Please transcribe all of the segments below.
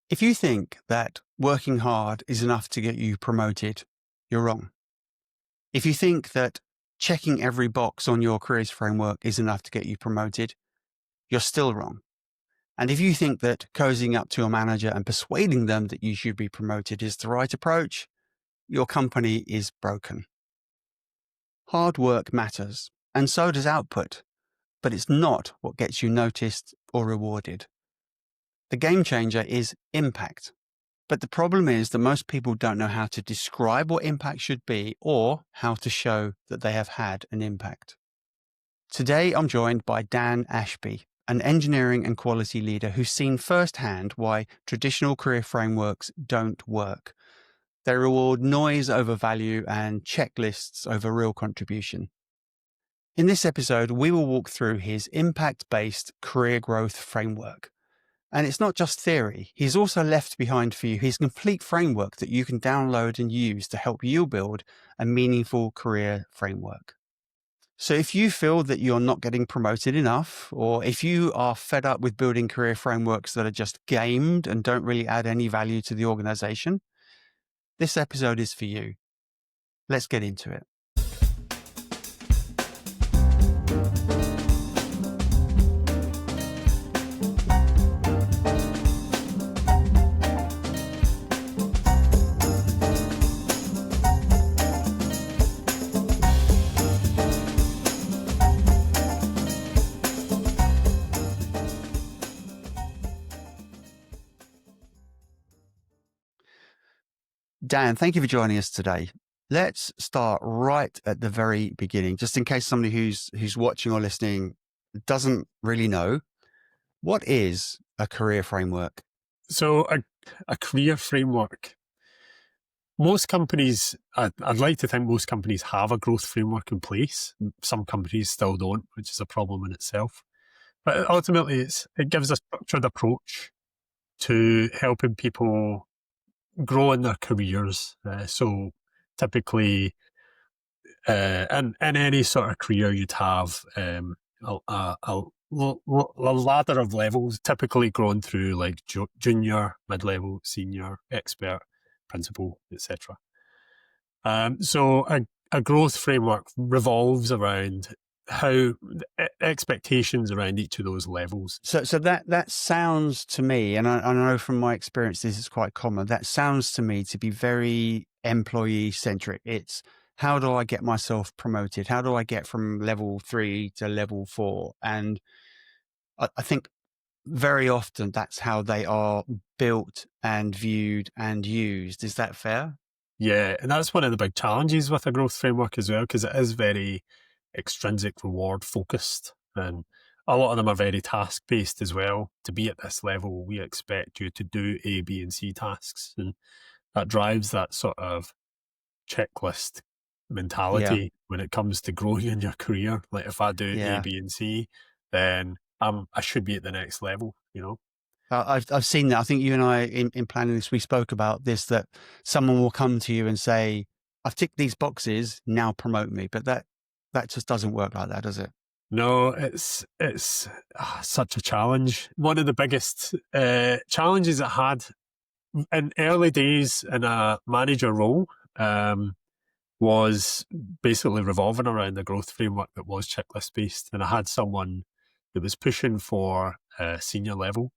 If you think that working hard is enough to get you promoted, you're wrong. If you think that checking every box on your careers framework is enough to get you promoted, you're still wrong. And if you think that cozying up to a manager and persuading them that you should be promoted is the right approach, your company is broken. Hard work matters, and so does output, but it's not what gets you noticed or rewarded. The game changer is impact. But the problem is that most people don't know how to describe what impact should be or how to show that they have had an impact. Today, I'm joined by Dan Ashby, an engineering and quality leader who's seen firsthand why traditional career frameworks don't work. They reward noise over value and checklists over real contribution. In this episode, we will walk through his impact-based career growth framework. And it's not just theory. He's also left behind for you his complete framework that you can download and use to help you build a meaningful career framework. So if you feel that you're not getting promoted enough, or if you are fed up with building career frameworks that are just gamed and don't really add any value to the organization, this episode is for you. Let's get into it. Dan, thank you for joining us today. Let's start right at the very beginning, just in case somebody who's watching or listening doesn't really know. What is a career framework? So a career framework. Most companies, I'd like to think most companies have a growth framework in place. Some companies still don't, which is a problem in itself. But ultimately, it gives a structured approach to helping people grow in their careers. So typically, in any sort of career, you'd have a ladder of levels, typically grown through like junior, mid-level, senior, expert, principal, etc. So a growth framework revolves around how expectations around each of those levels. So that sounds to me, and I know from my experience this is quite common, that sounds to me to be very employee centric. It's how do I get myself promoted? How do I get from level 3 to level 4? And I think very often that's how they are built and viewed and used. Is that fair? Yeah, and that's one of the big challenges with a growth framework as well, because it is very extrinsic reward focused, and a lot of them are very task based as well. To be at this level, we expect you to do A, B, and C tasks, and that drives that sort of checklist mentality when it comes to growing in your career. Like if I do A, B, and C, then I should be at the next level, you know. I've seen that. I think you and I, in planning this, we spoke about this, that someone will come to you and say, I've ticked these boxes, now promote me. But that just doesn't work like that, does it? No, it's such a challenge. One of the biggest challenges I had in early days in a manager role was basically revolving around the growth framework that was checklist based. And I had someone that was pushing for a senior level.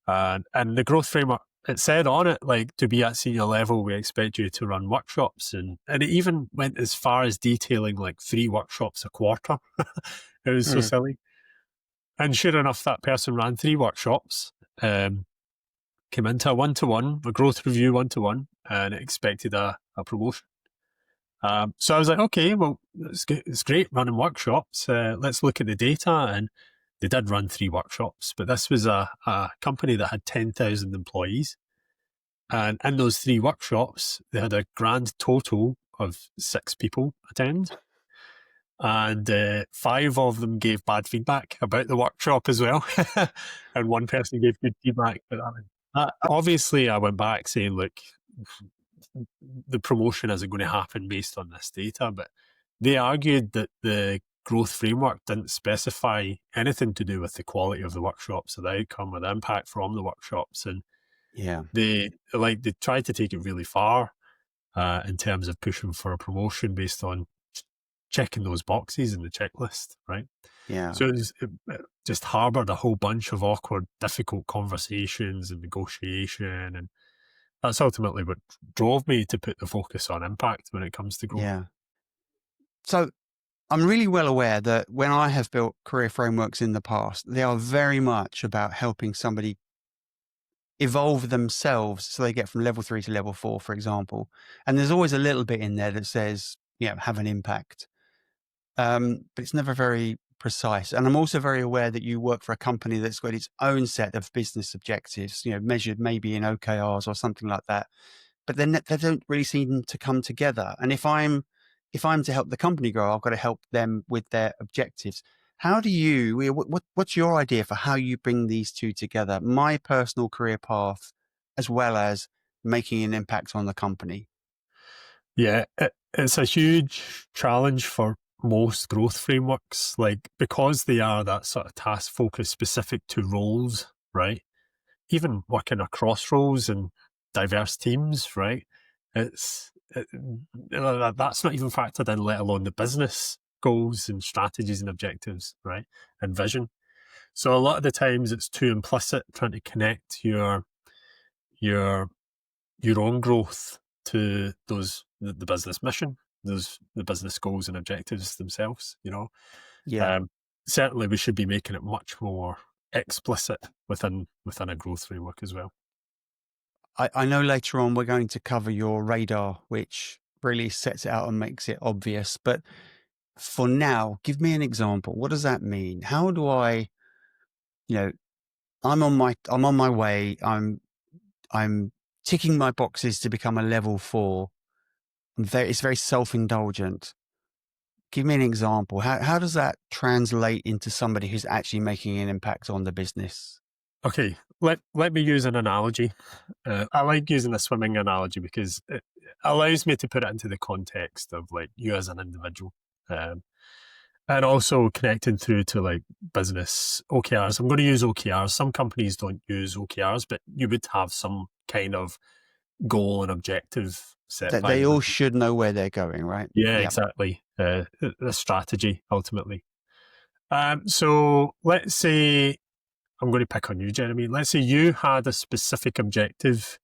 And the growth framework, it said on it, like, to be at senior level, we expect you to run workshops. And it even went as far as detailing like 3 workshops a quarter. It was so silly. And sure enough, that person ran 3 workshops, came into a one-to-one, a growth review one-to-one, and expected a promotion. So I was like, okay, well, it's great running workshops. Let's look at the data. And they did run 3 workshops, but this was a company that had 10,000 employees. And in those 3 workshops, they had a grand total of 6 people attend. And 5 of them gave bad feedback about the workshop as well. And 1 person gave good feedback. But obviously, I went back saying, look, the promotion isn't going to happen based on this data. But they argued that the growth framework didn't specify anything to do with the quality of the workshops or the outcome or the impact from the workshops. And Yeah. They try to take it really far in terms of pushing for a promotion based on checking those boxes in the checklist, right? Yeah. So it just harbored a whole bunch of awkward, difficult conversations and negotiation. And that's ultimately what drove me to put the focus on impact when it comes to growth. Yeah. So I'm really well aware that when I have built career frameworks in the past, they are very much about helping somebody evolve themselves so they get from level 3 to level 4, for example. And there's always a little bit in there that says, have an impact. But it's never very precise. And I'm also very aware that you work for a company that's got its own set of business objectives, measured maybe in OKRs or something like that. But then they don't really seem to come together. And if I'm to help the company grow, I've got to help them with their objectives. How do you? What's your idea for how you bring these two together? My personal career path, as well as making an impact on the company. Yeah, it's a huge challenge for most growth frameworks, like because they are that sort of task focus specific to roles, right? Even working across roles and diverse teams, right? That's not even factored in, let alone the business goals and strategies and objectives, right? And vision. So a lot of the times it's too implicit trying to connect your your own growth to the business mission, the business goals and objectives themselves. Yeah. Um, Certainly we should be making it much more explicit within a growth framework as well. I know later on we're going to cover your radar, which really sets it out and makes it obvious. But for now, give me an example. What does that mean? How do I, you know, I'm on my way. I'm ticking my boxes to become a level 4. It's very self-indulgent. Give me an example. How does that translate into somebody who's actually making an impact on the business? Okay, let me use an analogy. I like using a swimming analogy because it allows me to put it into the context of like you as an individual. Um, and also connecting through to like business OKRs. I'm going to use OKRs. Some companies don't use OKRs, but you would have some kind of goal and objective set That by they the all business. should know where they're going, right? Yeah, Yeah. exactly. The strategy ultimately. So let's say I'm going to pick on you, Jeremy. Let's say you had a specific objective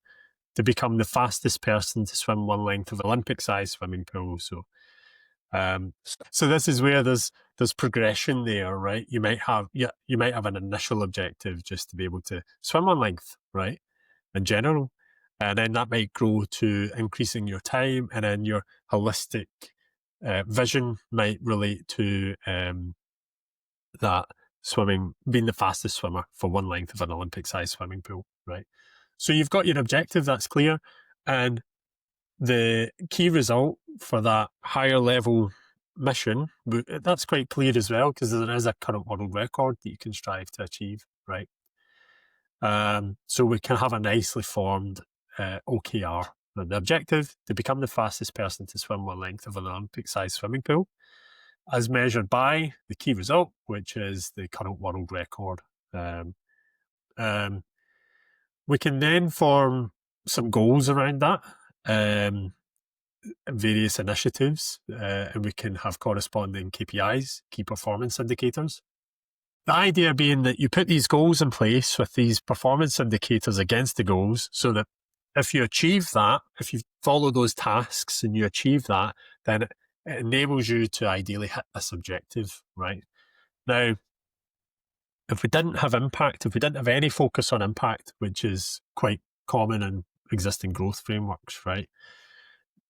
to become the fastest person to swim one length of Olympic-sized swimming pool. Um, so this is where there's progression there, right? You might have an initial objective just to be able to swim one length, right? In general, and then that might grow to increasing your time, and then your holistic vision might relate to that swimming, being the fastest swimmer for one length of an Olympic-sized swimming pool, right? So you've got your objective that's clear, and the key result for that higher level mission, that's quite clear as well, because there is a current world record that you can strive to achieve, right? So we can have a nicely formed OKR. The objective, to become the fastest person to swim one length of an Olympic-sized swimming pool, as measured by the key result, which is the current world record. Um, um, we can then form some goals around that. Various initiatives, and we can have corresponding KPIs, key performance indicators. The idea being that you put these goals in place with these performance indicators against the goals so that if you achieve that, if you follow those tasks and you achieve that, then it enables you to ideally hit this objective, right? Now, if we didn't have impact, if we didn't have any focus on impact, which is quite common in existing growth frameworks, right?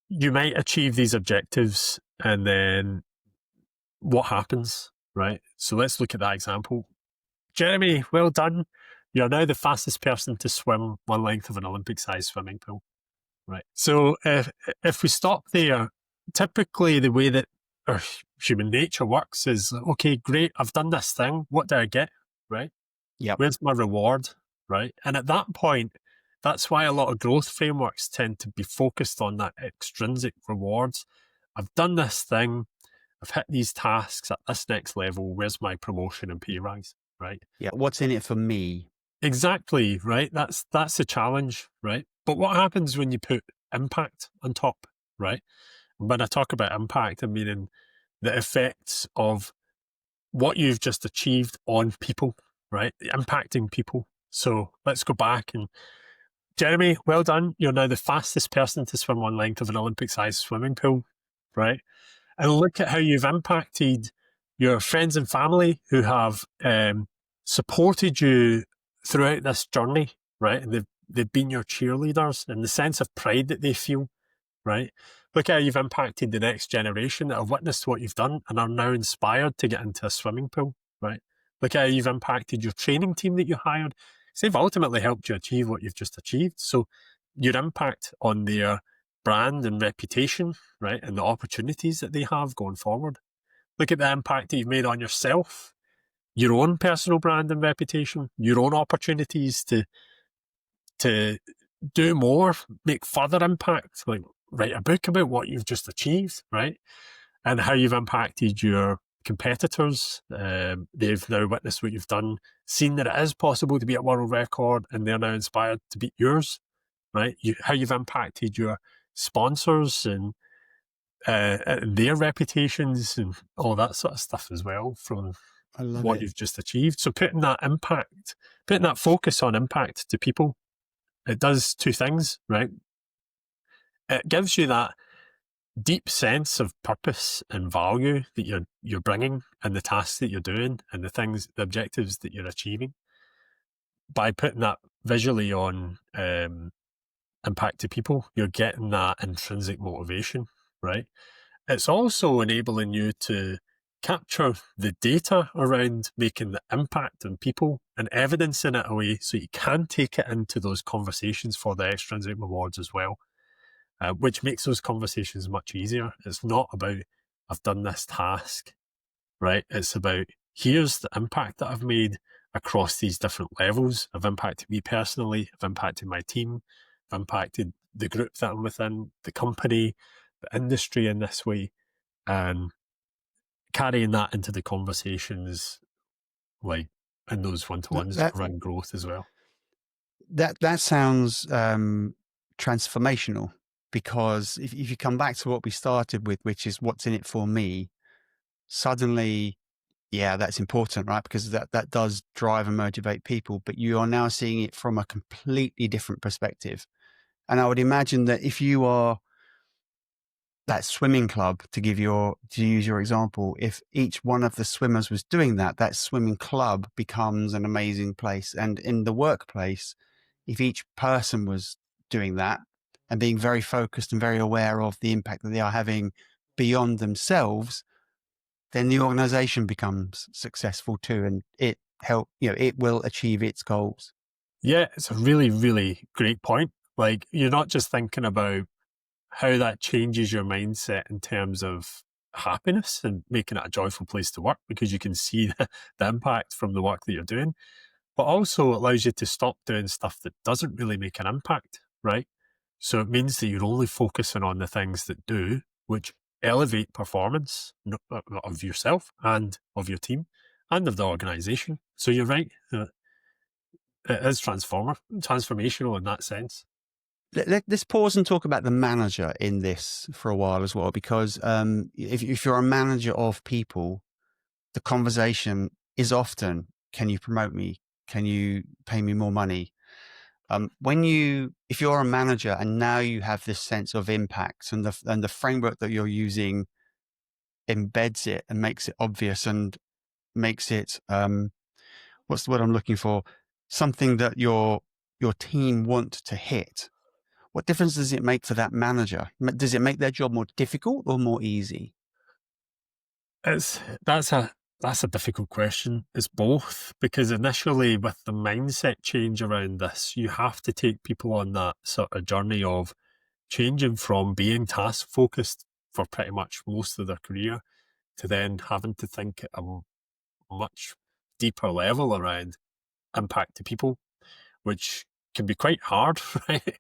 You might achieve these objectives and then what happens, right? So let's look at that example. Jeremy, well done. You're now the fastest person to swim one length of an Olympic-sized swimming pool, right? So if we stop there, typically the way that our human nature works is, okay, great, I've done this thing. What do I get, right? Yep. Where's my reward, right? And at that point, that's why a lot of growth frameworks tend to be focused on that extrinsic rewards. I've done this thing. I've hit these tasks at this next level. Where's my promotion and pay rise, right? Yeah. What's in it for me? Exactly, right? That's the challenge, right? But what happens when you put impact on top, right? When I talk about impact, I'm meaning the effects of what you've just achieved on people, right? Impacting people. So let's go back and Jeremy, well done. You're now the fastest person to swim one length of an Olympic-sized swimming pool, right? And look at how you've impacted your friends and family who have supported you throughout this journey, right? And they've been your cheerleaders, and the sense of pride that they feel, right? Look how you've impacted the next generation that have witnessed what you've done and are now inspired to get into a swimming pool, right? Look how you've impacted your training team that you hired. So they've ultimately helped you achieve what you've just achieved. So your impact on their brand and reputation, right, and the opportunities that they have going forward. Look at the impact that you've made on yourself, your own personal brand and reputation, your own opportunities to do more, make further impact, like write a book about what you've just achieved, right? And how you've impacted your competitors. They've now witnessed what you've done, seen that it is possible to beat a world record, and they're now inspired to beat yours, right? How you've impacted your sponsors and their reputations and all that sort of stuff as well from I love what it. you've just achieved. So putting that focus on impact to people, it does two things, right? It gives you that deep sense of purpose and value that you're bringing and the tasks that you're doing and the objectives that you're achieving. By putting that visually on impact to people, you're getting that intrinsic motivation, right? It's also enabling you to capture the data around making the impact on people and evidencing it away so you can take it into those conversations for the extrinsic rewards as well, which makes those conversations much easier. It's not about, I've done this task, right? It's about, here's the impact that I've made across these different levels. I've impacted me personally, I've impacted my team, I've impacted the group that I'm within, the company, the industry in this way, and carrying that into the conversations, like in those one-to-ones That around growth as well. that sounds transformational, because if you come back to what we started with, which is what's in it for me, suddenly, yeah, that's important, right? Because that does drive and motivate people, but you are now seeing it from a completely different perspective. And I would imagine that if you are that swimming club, to use your example, if each one of the swimmers was doing that, that swimming club becomes an amazing place. And in the workplace, if each person was doing that and being very focused and very aware of the impact that they are having beyond themselves, then the organization becomes successful too, and it will achieve its goals. Yeah, it's a really, really great point. Like, you're not just thinking about how that changes your mindset in terms of happiness and making it a joyful place to work because you can see the impact from the work that you're doing, but also allows you to stop doing stuff that doesn't really make an impact, right? So it means that you're only focusing on the things that do, which elevate performance of yourself and of your team and of the organization. So you're right. It is transformational in that sense. Let's pause and talk about the manager in this for a while as well, because if you're a manager of people, the conversation is often, can you promote me? Can you pay me more money? If you're a manager and now you have this sense of impact, and the framework that you're using embeds it and makes it obvious and makes it, what's the word I'm looking for? Something that your team want to hit. What difference does it make for that manager? Does it make their job more difficult or more easy? It's that's a difficult question. It's both, because initially with the mindset change around this, you have to take people on that sort of journey of changing from being task focused for pretty much most of their career to then having to think at a much deeper level around impact to people, which can be quite hard, right?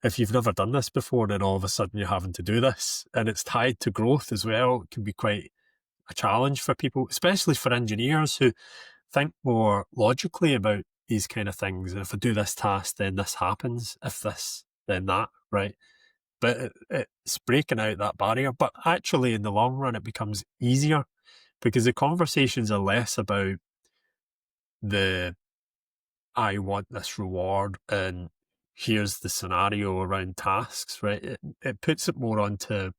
If you've never done this before, then all of a sudden you're having to do this, and it's tied to growth as well. It can be quite a challenge for people, especially for engineers who think more logically about these kind of things. And if I do this task, then this happens. If this, then that, right? But it's breaking out that barrier. But actually, in the long run, it becomes easier because the conversations are less about the I want this reward and here's the scenario around tasks, right? It puts it more onto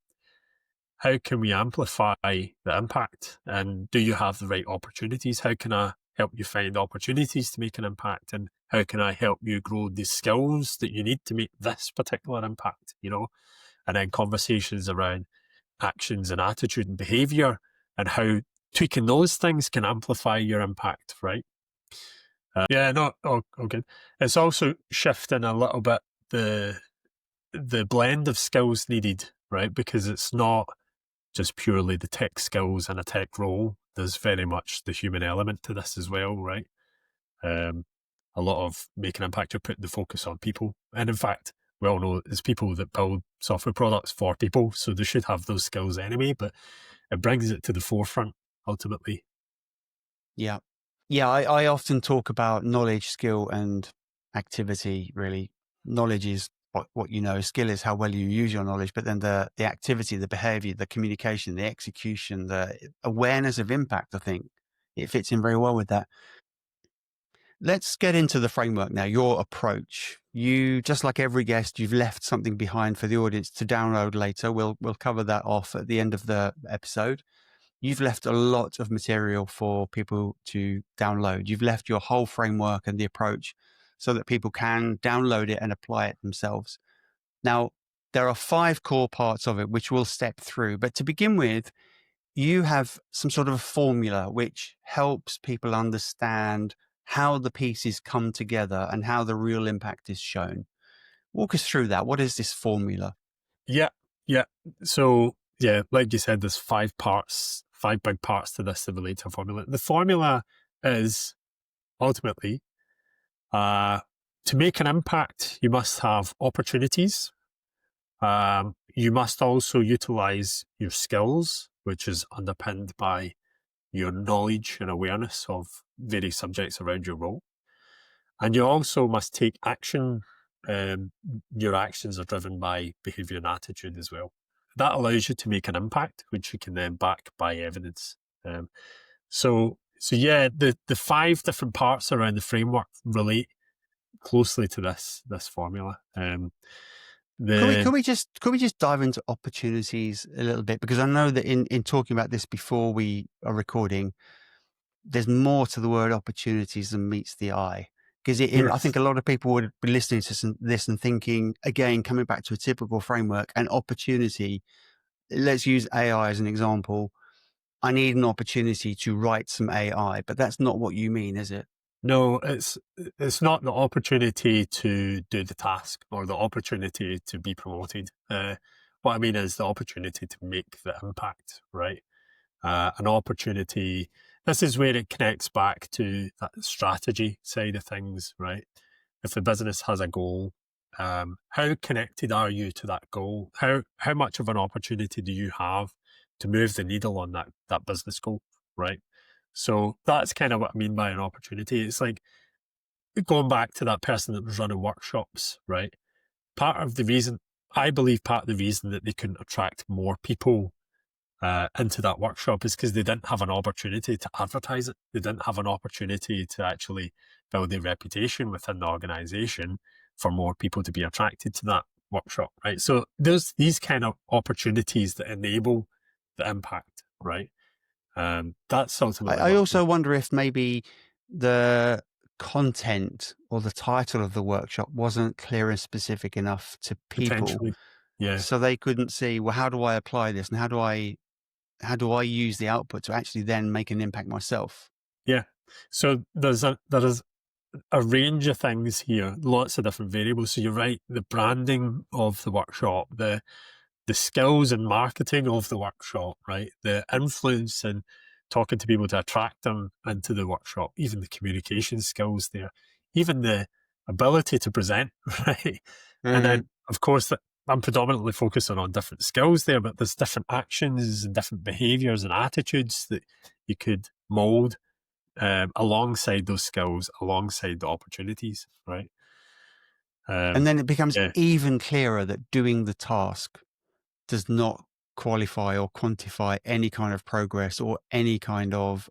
how can we amplify the impact, and do you have the right opportunities? How can I help you find opportunities to make an impact, and how can I help you grow the skills that you need to make this particular impact, and then conversations around actions and attitude and behavior and how tweaking those things can amplify your impact, right? Yeah, no, all good. It's also shifting a little bit the blend of skills needed, right? Because it's not just purely the tech skills and a tech role. There's very much the human element to this as well, right? A lot of making impact, you're putting the focus on people. And in fact, we all know it's people that build software products for people, so they should have those skills anyway, but it brings it to the forefront ultimately. Yeah. Yeah, I often talk about knowledge, skill, and activity, really. Knowledge is what you know. Skill is how well you use your knowledge, but then the activity, the behavior, the communication, the execution, the awareness of impact, I think it fits in very well with that. Let's get into the framework now, your approach. You, just like every guest, you've left something behind for the audience to download later. We'll cover that off at the end of the episode. You've left a lot of material for people to download. You've left your whole framework and the approach so that people can download it and apply it themselves. Now, there are 5 core parts of it, which we'll step through. But to begin with, you have some sort of a formula which helps people understand how the pieces come together and how the real impact is shown. Walk us through that. What is this formula? Yeah, yeah. So, yeah, like you said, there's 5 parts, 5 big parts to this that relate to a formula. The formula is ultimately to make an impact, you must have opportunities. You must also utilize your skills, which is underpinned by your knowledge and awareness of various subjects around your role. And you also must take action. Your actions are driven by behavior and attitude as well. That allows you to make an impact, which you can then back by evidence. So yeah, the 5 different parts around the framework relate closely to this formula. Could we just dive into opportunities a little bit? Because I know that in talking about this before we are recording, there's more to the word opportunities than meets the eye. Because I think a lot of people would be listening to this and thinking, again, coming back to a typical framework, an opportunity. Let's use AI as an example. I need an opportunity to write some AI, but that's not what you mean, is it? No, it's not the opportunity to do the task or the opportunity to be promoted. What I mean is the opportunity to make the impact, right? An opportunity. This is where it connects back to that strategy side of things, right? If the business has a goal, how connected are you to that goal? How much of an opportunity do you have to move the needle on that business goal, right? So that's kind of what I mean by an opportunity. It's like going back to that person that was running workshops, right? I believe part of the reason that they couldn't attract more people into that workshop is because they didn't have an opportunity to advertise it. They didn't have an opportunity to actually build a reputation within the organization for more people to be attracted to that workshop, right? So there's these kind of opportunities that enable the impact, right? That's ultimately I also wonder if maybe the content or the title of the workshop wasn't clear and specific enough to people, potentially, yeah, so they couldn't see, well, how do I apply this and how do I use the output to actually then make an impact myself? yeah. So there is a range of things here, lots of different variables. So you're right, the branding of the workshop, the skills and marketing of the workshop, right? The influence and talking to people to attract them into the workshop, even the communication skills there, even the ability to present, right? And then, of course, I'm predominantly focusing on different skills there, but there's different actions and different behaviors and attitudes that you could mold alongside those skills, alongside the opportunities, right? And then it becomes Yeah, even clearer that doing the task does not qualify or quantify any kind of progress or any kind of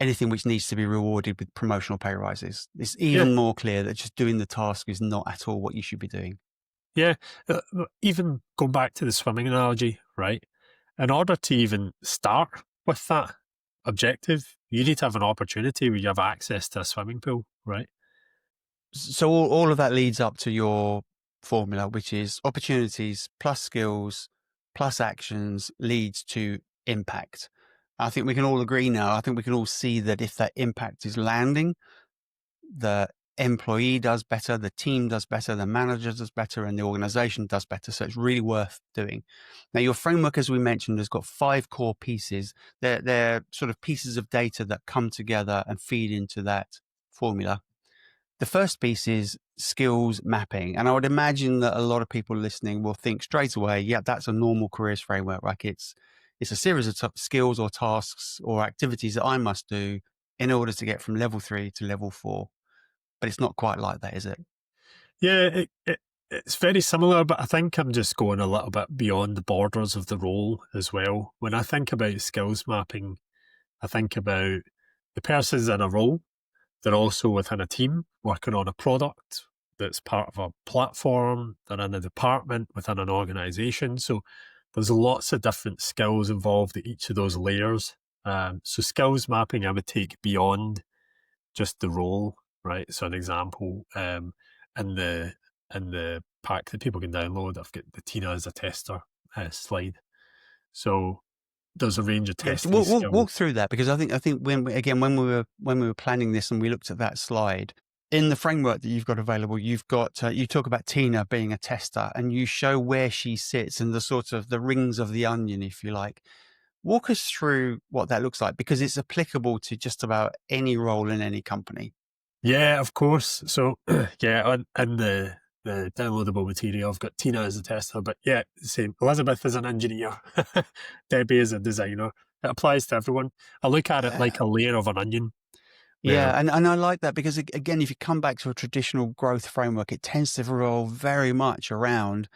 anything which needs to be rewarded with promotional pay rises. It's yeah, even more clear that just doing the task is not at all what you should be doing. yeah. Even going back to the swimming analogy, right? In order to even start with that objective, you need to have an opportunity where you have access to a swimming pool, right? So all of that leads up to your formula, which is opportunities plus skills plus actions leads to impact. I think we can all agree now. I think we can all see that if that impact is landing, the employee does better, the team does better, the manager does better, and the organization does better. So it's really worth doing. Now, your framework, as we mentioned, has got 5 core pieces. They're sort of pieces of data that come together and feed into that formula. The first piece is skills mapping. And I would imagine that a lot of people listening will think straight away, yeah, that's a normal careers framework. Like it's a series of skills or tasks or activities that I must do in order to get from level 3 to level 4. But it's not quite like that, is it? Yeah, it's very similar, but I think I'm just going a little bit beyond the borders of the role as well. When I think about skills mapping, I think about the person's in a role. They're also within a team working on a product that's part of a platform. They're in a department within an organization. So there's lots of different skills involved at each of those layers. So skills mapping, I would take beyond just the role, right? So an example, in the in the pack that people can download, I've got the Tina as a tester slide. So there's a range of Yes, testing walk skills. through that, because I think when we were planning this and we looked at that slide in the framework that you've got available, you've got you talk about Tina being a tester and you show where she sits and the sort of the rings of the onion, if you like. Walk us through what that looks like, because it's applicable to just about any role in any company. Yeah, of course. So yeah, on the downloadable material, I've got Tina as a tester, but yeah, same. Elizabeth is an engineer, Debbie is a designer. It applies to everyone. I look at it like a layer of an onion, where Yeah, and I like that because, again, if you come back to a traditional growth framework, it tends to revolve very much around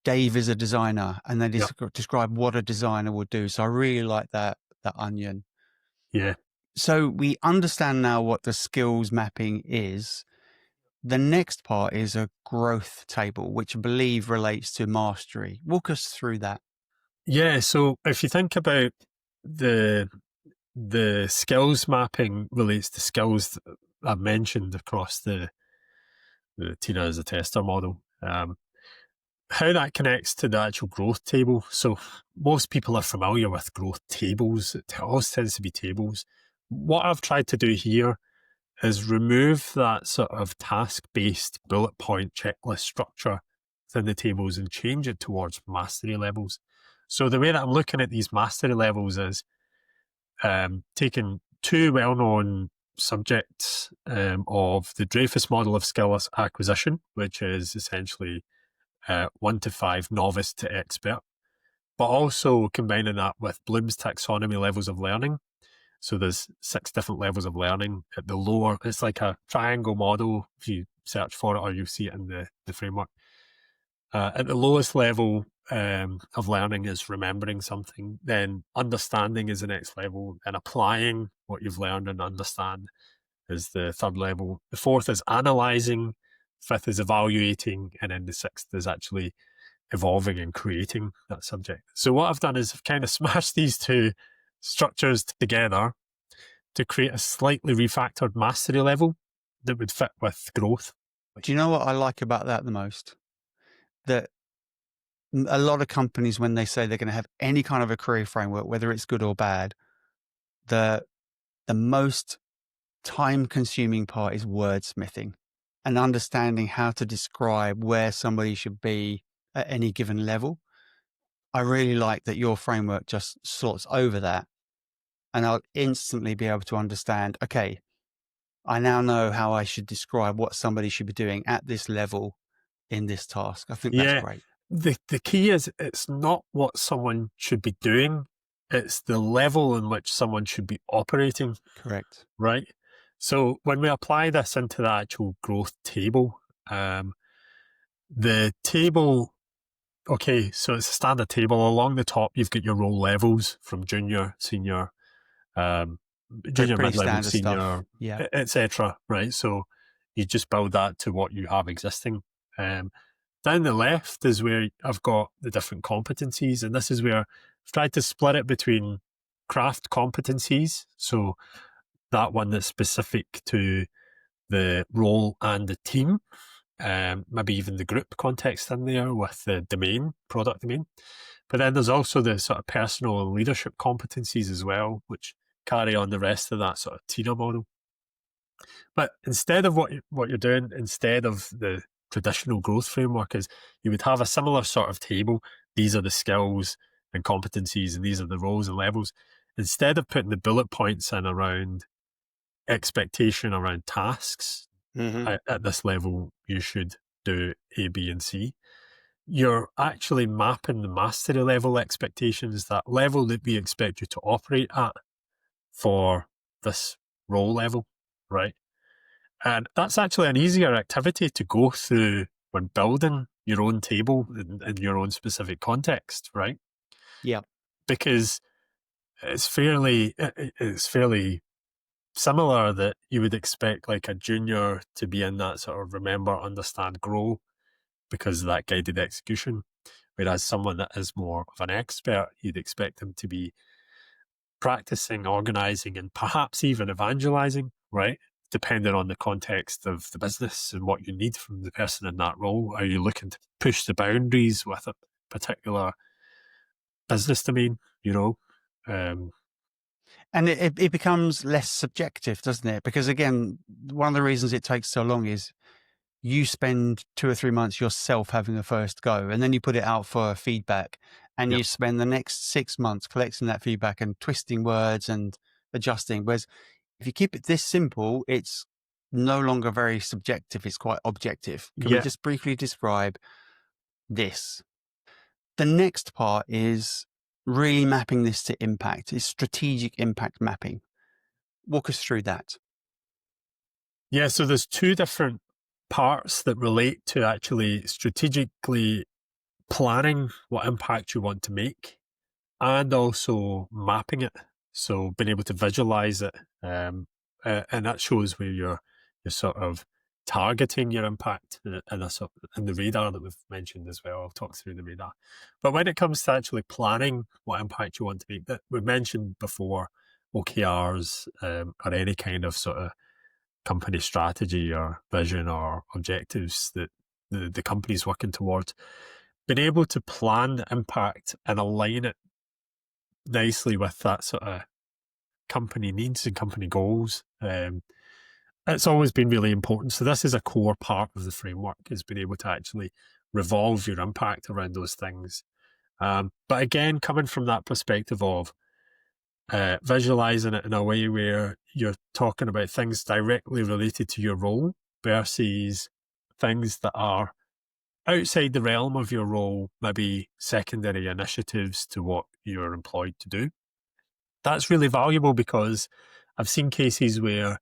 Dave is a designer, and they yeah, describe what a designer would do. So I really like that onion. yeah, So we understand now what the skills mapping is. The next part is a growth table, which I believe relates to mastery. Walk us through that. yeah. So if you think about the the skills mapping relates to skills that I've mentioned across the Tina as a tester model. How that connects to the actual growth table. So most people are familiar with growth tables. It always tends to be tables. What I've tried to do here is remove that sort of task-based bullet point checklist structure within the tables and change it towards mastery levels. So the way that I'm looking at these mastery levels is taking 2 well-known subjects of the Dreyfus model of skill acquisition, which is essentially 1 to 5 novice to expert, but also combining that with Bloom's taxonomy levels of learning. So there's 6 different levels of learning. At the lower, it's like a triangle model. If you search for it, or you see it in the framework. At the lowest level of learning is remembering something. Then understanding is the next level, and applying what you've learned and understand is the third level. The fourth is analyzing. Fifth is evaluating, and then the sixth is actually evolving and creating that subject. So what I've done is I've kind of smashed these two structures together to create a slightly refactored mastery level that would fit with growth. Do you know what I like about that the most? That a lot of companies, when they say they're going to have any kind of a career framework, whether it's good or bad, the most time consuming part is wordsmithing and understanding how to describe where somebody should be at any given level. I really like that your framework just sorts over that, and I'll instantly be able to understand, okay, I now know how I should describe what somebody should be doing at this level in this task. I think that's Yeah, great. the key is it's not what someone should be doing, It's the level in which someone should be operating, Correct. right? So when we apply this into the actual growth table, the table, okay, so it's a standard table. Along the top, you've got your role levels from junior, senior, junior, Pretty mid-level, standard stuff. senior, Yeah. etc. Right? So you just build that to what you have existing. Down the left is where I've got the different competencies, and this is where I've tried to split it between craft competencies. So that one that's specific to the role and the team, maybe even the group context in there with the domain, product domain. But then there's also the sort of personal and leadership competencies as well, which carry on the rest of that sort of TINA model. But instead of what you're doing, instead of the traditional growth framework, is you would have a similar sort of table. These are the skills and competencies, and these are the roles and levels. Instead of putting the bullet points in around expectation around tasks, at this level, you should do A, B, and C. You're actually mapping the mastery level expectations, that level that we expect you to operate at for this role level, right? And that's actually an easier activity to go through when building your own table in your own specific context, right? Yeah. Because it's fairly similar that you would expect like a junior to be in that sort of remember, understand, grow, because of that guided execution. Whereas someone that is more of an expert, you'd expect them to be practicing, organizing, and perhaps even evangelizing, right? Depending on the context of the business and what you need from the person in that role. Are you looking to push the boundaries with a particular business domain, you know? And it becomes less subjective, doesn't it? Because again, one of the reasons it takes so long is you spend 2 or 3 months yourself having a first go, and then you put it out for feedback, and Yep. you spend the next 6 months collecting that feedback and twisting words and adjusting. Whereas if you keep it this simple, it's no longer very subjective. It's quite objective. Can we Yeah. just briefly describe this? The next part is really mapping this to impact. It's strategic impact mapping. Walk us through that. Yeah, so there's two different parts that relate to actually strategically planning what impact you want to make and also mapping it. So being able to visualize it. And that shows where you're sort of targeting your impact in the radar that we've mentioned as well. I'll talk through the radar. But when it comes to actually planning what impact you want to make, that we've mentioned before, OKRs, or any kind of sort of company strategy or vision or objectives that the company's working towards, being able to plan the impact and align it nicely with that sort of company needs and company goals. It's always been really important. So this is a core part of the framework, is being able to actually revolve your impact around those things. But again, coming from that perspective of visualizing it in a way where you're talking about things directly related to your role versus things that are outside the realm of your role, maybe secondary initiatives to what you're employed to do. That's really valuable because I've seen cases where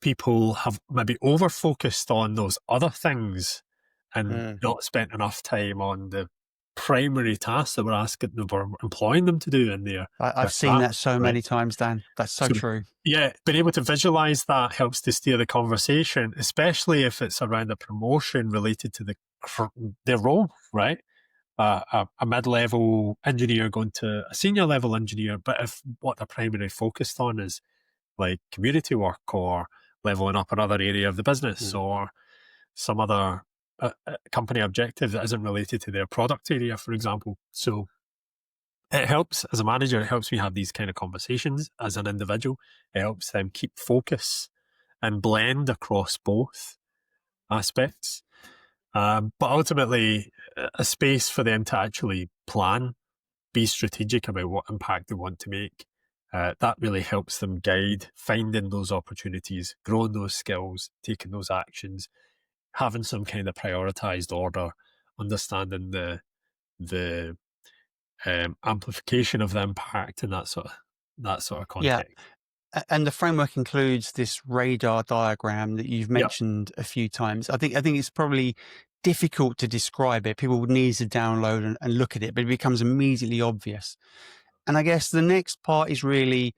people have maybe over focused on those other things and not spent enough time on the primary tasks that we're asking them or employing them to do in their I've seen that craft, so right? many times, Dan. That's so So, true. yeah, being able to visualize that helps to steer the conversation, especially if it's around a promotion related to their role, right? A mid-level engineer going to a senior level engineer, but if what they're primarily focused on is like community work or leveling up another area of the business or some other company objective that isn't related to their product area, for example. So it helps as a manager, it helps me have these kind of conversations as an individual. It helps them keep focus and blend across both aspects. But ultimately, a space for them to actually plan, be strategic about what impact they want to make. That really helps them guide finding those opportunities, growing those skills, taking those actions, having some kind of prioritized order, understanding the amplification of the impact and that sort of Yeah. context. And the framework includes this radar diagram that you've Yeah. mentioned a few times. I think it's probably difficult to describe it. People would need to download and look at it, but it becomes immediately obvious. And I guess the next part is really,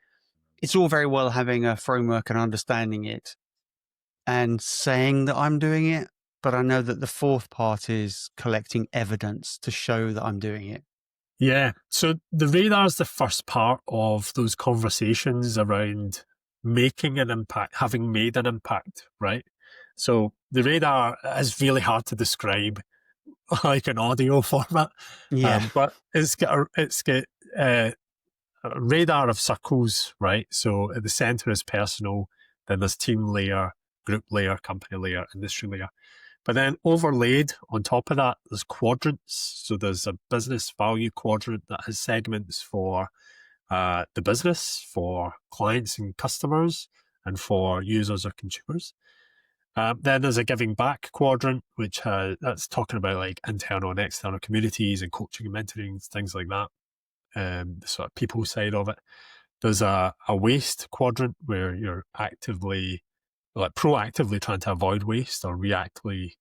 it's all very well having a framework and understanding it and saying that I'm doing it, but I know that the fourth part is collecting evidence to show that I'm doing it. Yeah. So the radar is the first part of those conversations around making an impact, having made an impact, right? So the radar is really hard to describe like an audio format, Yeah. but it's got a radar of circles, right? So at the center is personal, then there's team layer, group layer, company layer, industry layer. But then overlaid on top of that, there's quadrants. So there's a business value quadrant that has segments for the business, for clients and customers, and for users or consumers. Then there's a giving back quadrant, which that's talking about like internal and external communities and coaching and mentoring, things like that. The sort of people side of it. There's a waste quadrant where you're proactively trying to avoid waste or reactively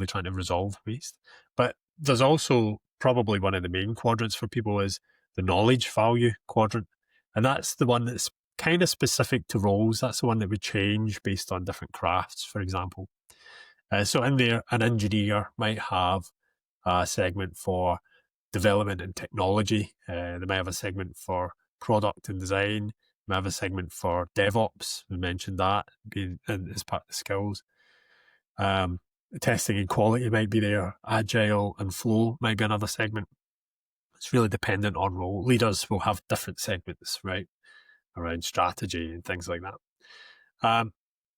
trying to resolve waste. But there's also probably one of the main quadrants for people is the knowledge value quadrant. And that's the one that's kind of specific to roles. That's the one that would change based on different crafts, for example. So in there, an engineer might have a segment for development and technology. They may have a segment for product and design. We have a segment for DevOps. We mentioned that being as part of the skills. Testing and quality might be there. Agile and flow might be another segment. It's really dependent on role. Leaders will have different segments, right, around strategy and things like that.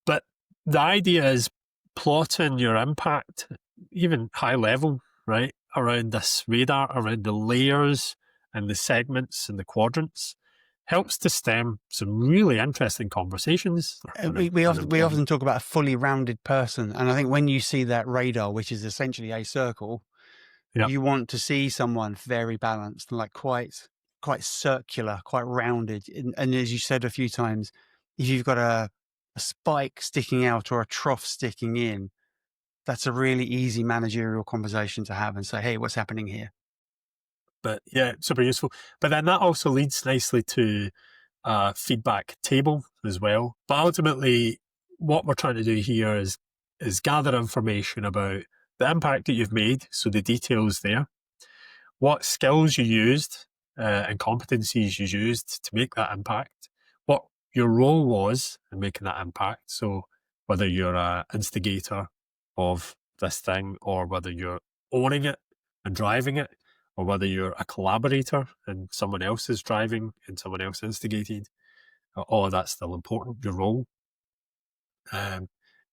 But the idea is plotting your impact, even high level, right, around this radar, around the layers and the segments and the quadrants, helps to stem some really interesting conversations. We often talk about a fully rounded person. And I think when you see that radar, which is essentially a circle, you want to see someone very balanced, like quite circular, quite rounded. And as you said a few times, if you've got a spike sticking out or a trough sticking in, that's a really easy managerial conversation to have and say, hey, what's happening here? But yeah, super useful. But then that also leads nicely to a feedback table as well. But ultimately, what we're trying to do here is gather information about the impact that you've made, so the details there, what skills you used and competencies you used to make that impact, what your role was in making that impact. So whether you're an instigator of this thing or whether you're owning it and driving it, or whether you're a collaborator and someone else is driving and someone else instigated, all of that's still important, your role.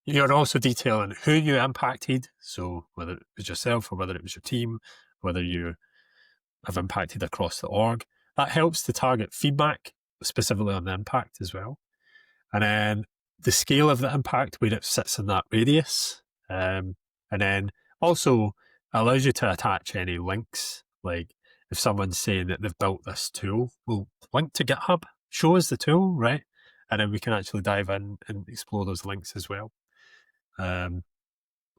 You're also detailing who you impacted, so whether it was yourself or whether it was your team, whether you have impacted across the org. That helps to target feedback, specifically on the impact as well. And then the scale of the impact, where it sits in that radius. And then also allows you to attach any links. Like if someone's saying that they've built this tool, we'll link to GitHub, show us the tool, right? And then we can actually dive in and explore those links as well.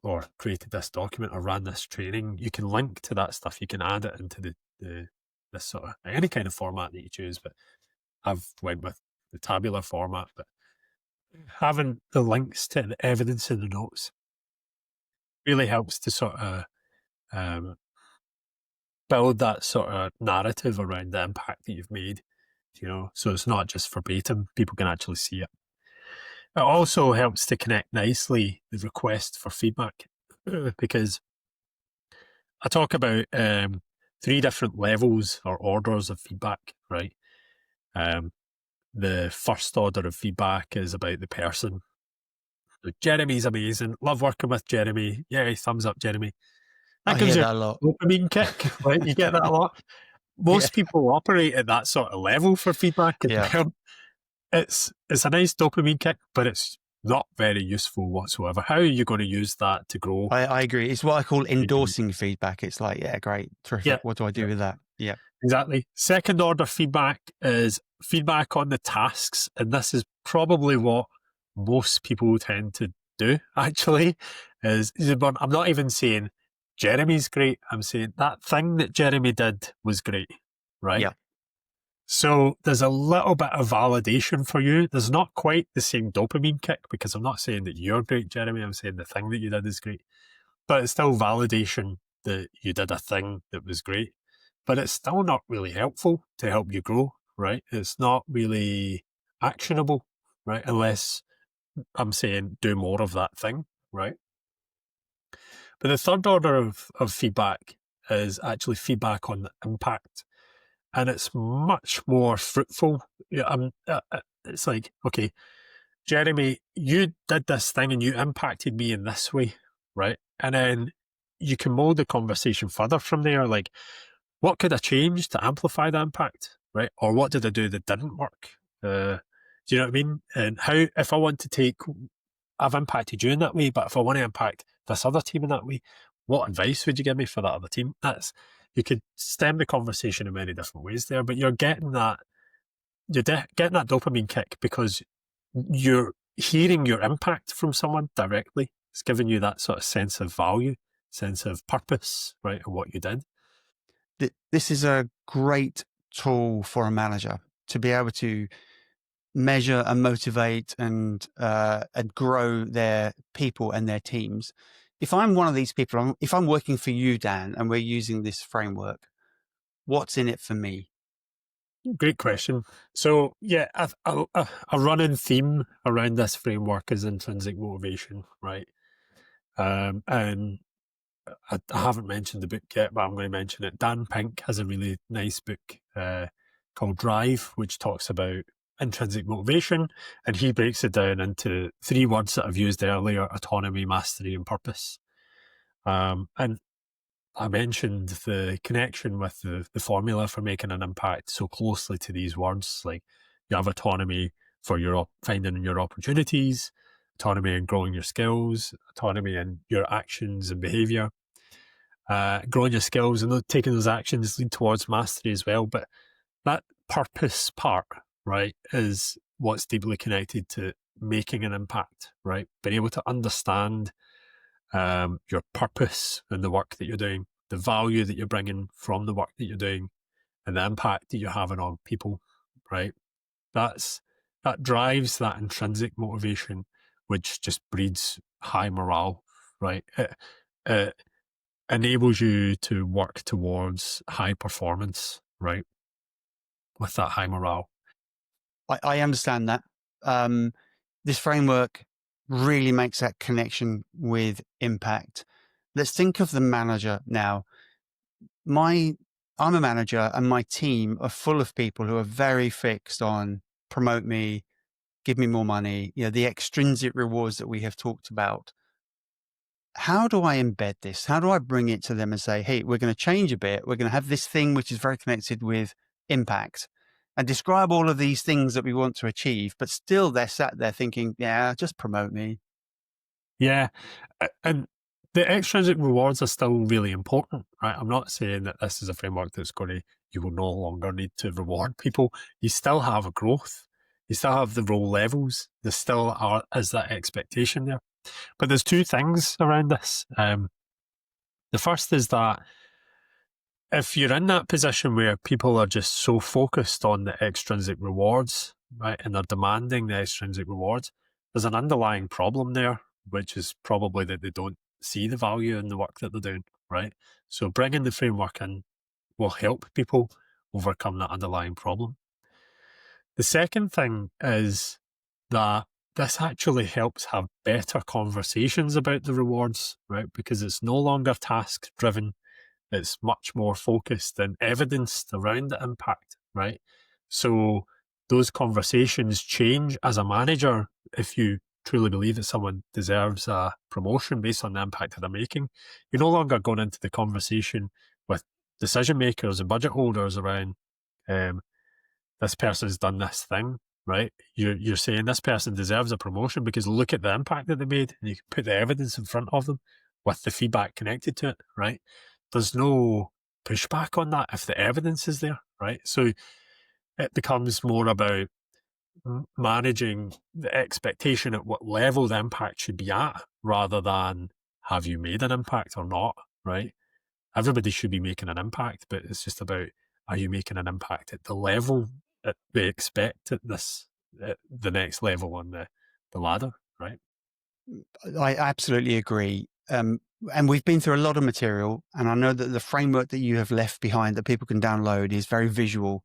Or created this document or ran this training. You can link to that stuff. You can add it into this sort of any kind of format that you choose. But I've went with the tabular format. But having the links to the evidence in the notes really helps to sort of build that sort of narrative around the impact that you've made, so it's not just verbatim, people can actually see it. It also helps to connect nicely the request for feedback because I talk about 3 different levels or orders of feedback, right? The first order of feedback is about the person. Jeremy's amazing. Love working with Jeremy. Yay, thumbs up, Jeremy. That I gives hear you that a lot. a dopamine kick, right? You get that a lot. Most people operate at that sort of level for feedback. It's a nice dopamine kick, but it's not very useful whatsoever. How are you going to use that to grow? I agree. It's what I call endorsing feedback. It's like, yeah, great, terrific. What do I do with that? Yeah. Exactly. Second order feedback is feedback on the tasks. And this is probably what most people tend to do, actually, I'm not even saying Jeremy's great. I'm saying that thing that Jeremy did was great, right? Yeah. So there's a little bit of validation for you. There's not quite the same dopamine kick, because I'm not saying that you're great, Jeremy. I'm saying the thing that you did is great. But it's still validation that you did a thing that was great. But it's still not really helpful to help you grow, right? It's not really actionable, right? Unless I'm saying do more of that thing, right? But the third order of feedback is actually feedback on the impact. And it's much more fruitful. Yeah, it's like, okay, Jeremy, you did this thing and you impacted me in this way, right? And then you can mold the conversation further from there. Like, what could I change to amplify the impact, right? Or what did I do that didn't work? Do you know what I mean? And how, if I want to take, I've impacted you in that way, but if I want to impact this other team in that way, what advice would you give me for that other team? You could stem the conversation in many different ways there, but you're getting that, getting that dopamine kick because you're hearing your impact from someone directly. It's giving you that sort of sense of value, sense of purpose, right, of what you did. This is a great tool for a manager to be able to measure and motivate and grow their people and their teams. If I'm one of these people, if I'm working for you, Dan, and we're using this framework, what's in it for me? Great question. So, yeah, a running theme around this framework is intrinsic motivation, right? And I haven't mentioned the book yet, but I'm going to mention it. Dan Pink has a really nice book called Drive, which talks about intrinsic motivation, and he breaks it down into 3 words that I've used earlier: autonomy, mastery, and purpose. And I mentioned the connection with the formula for making an impact so closely to these words. Like, you have autonomy for your finding your opportunities, autonomy in growing your skills, autonomy in your actions and behavior. Growing your skills and taking those actions lead towards mastery as well. But that purpose part, right, is what's deeply connected to making an impact, right? Being able to understand your purpose in the work that you're doing, the value that you're bringing from the work that you're doing, and the impact that you're having on people, right? That drives that intrinsic motivation, which just breeds high morale, right? It enables you to work towards high performance, right? With that high morale. I understand that. This framework really makes that connection with impact. Let's think of the manager now. I'm a manager and my team are full of people who are very fixed on promote me, give me more money, the extrinsic rewards that we have talked about. How do I embed this? How do I bring it to them and say, hey, we're going to change a bit. We're going to have this thing which is very connected with impact and describe all of these things that we want to achieve, but still they're sat there thinking, yeah, just promote me. Yeah. And the extrinsic rewards are still really important, right? I'm not saying that this is a framework you will no longer need to reward people. You still have a growth. You still have the role levels. There still is that expectation there. But there's 2 things around this. The first is that if you're in that position where people are just so focused on the extrinsic rewards, right, and they're demanding the extrinsic rewards, there's an underlying problem there, which is probably that they don't see the value in the work that they're doing, right? So bringing the framework in will help people overcome that underlying problem. The second thing is that this actually helps have better conversations about the rewards, right? Because it's no longer task driven. It's much more focused and evidenced around the impact, right? So those conversations change as a manager. If you truly believe that someone deserves a promotion based on the impact that they're making, you're no longer going into the conversation with decision makers and budget holders around um, this person's done this thing, right? You're saying this person deserves a promotion because look at the impact that they made, and you can put the evidence in front of them with the feedback connected to it, right? There's no push back on that if the evidence is there, right? So it becomes more about managing the expectation at what level the impact should be at, rather than have you made an impact or not, right? Everybody should be making an impact, but it's just about, are you making an impact at the level that we expect at the next level on the ladder, right? I absolutely agree. And we've been through a lot of material, and I know that the framework that you have left behind that people can download is very visual,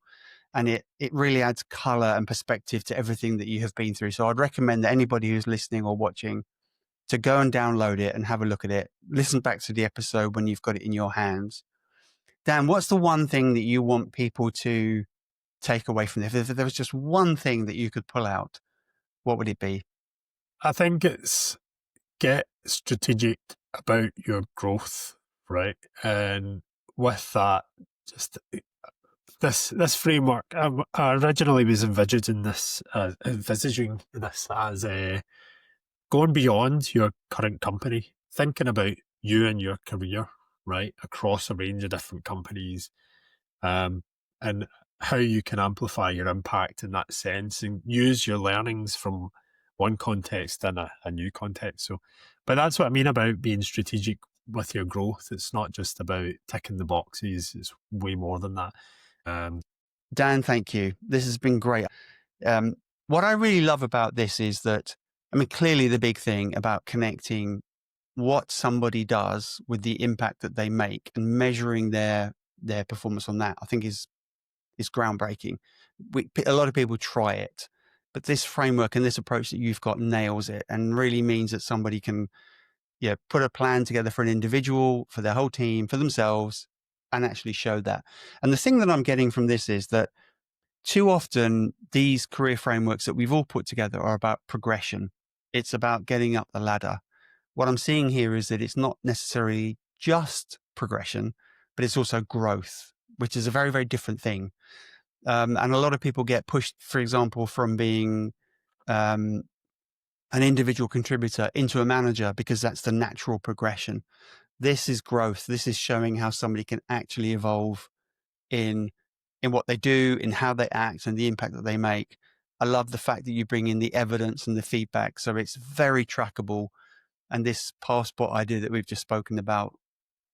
and it really adds color and perspective to everything that you have been through. So I'd recommend that anybody who's listening or watching to go and download it and have a look at it. Listen back to the episode when you've got it in your hands. Dan, what's the one thing that you want people to take away from this? If there was just one thing that you could pull out, what would it be? I think it's get strategic about your growth, right? And with that, just this framework, I originally was envisaging this as going beyond your current company, thinking about you and your career, right, across a range of different companies, and how you can amplify your impact in that sense and use your learnings from one context in a new context. So, but that's what I mean about being strategic with your growth. It's not just about ticking the boxes, it's way more than that. Dan, thank you. This has been great. What I really love about this is that, I mean, clearly the big thing about connecting what somebody does with the impact that they make and measuring their performance on that, I think is groundbreaking. A lot of people try it, but this framework and this approach that you've got nails it and really means that somebody can put a plan together for an individual, for their whole team, for themselves, and actually show that. And the thing that I'm getting from this is that too often these career frameworks that we've all put together are about progression. It's about getting up the ladder. What I'm seeing here is that it's not necessarily just progression, but it's also growth, which is a very, very different thing. And a lot of people get pushed, for example, from being an individual contributor into a manager because that's the natural progression. This is growth. This is showing how somebody can actually evolve in what they do, in how they act, and the impact that they make. I love the fact that you bring in the evidence and the feedback, so it's very trackable. And this passport idea that we've just spoken about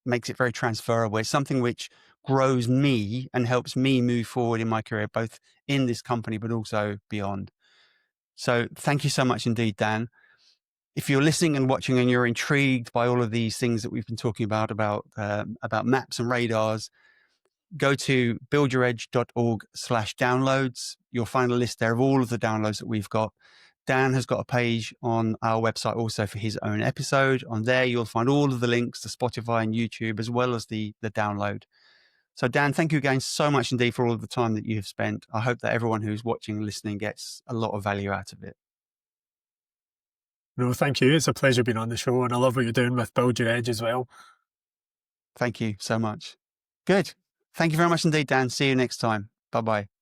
makes it very transferable. It's something which grows me and helps me move forward in my career, both in this company but also beyond. So thank you so much indeed, Dan. If you're listening and watching and you're intrigued by all of these things that we've been talking about maps and radars, go to buildyouredge.org/downloads. You'll find a list there of all of the downloads that we've got. Dan has got a page on our website also for his own episode. On there, you'll find all of the links to Spotify and YouTube, as well as the download. So Dan, thank you again so much indeed for all of the time that you have spent. I hope that everyone who's watching and listening gets a lot of value out of it. No, thank you. It's a pleasure being on the show, and I love what you're doing with Build Your Edge as well. Thank you so much. Good. Thank you very much indeed, Dan. See you next time. Bye-bye.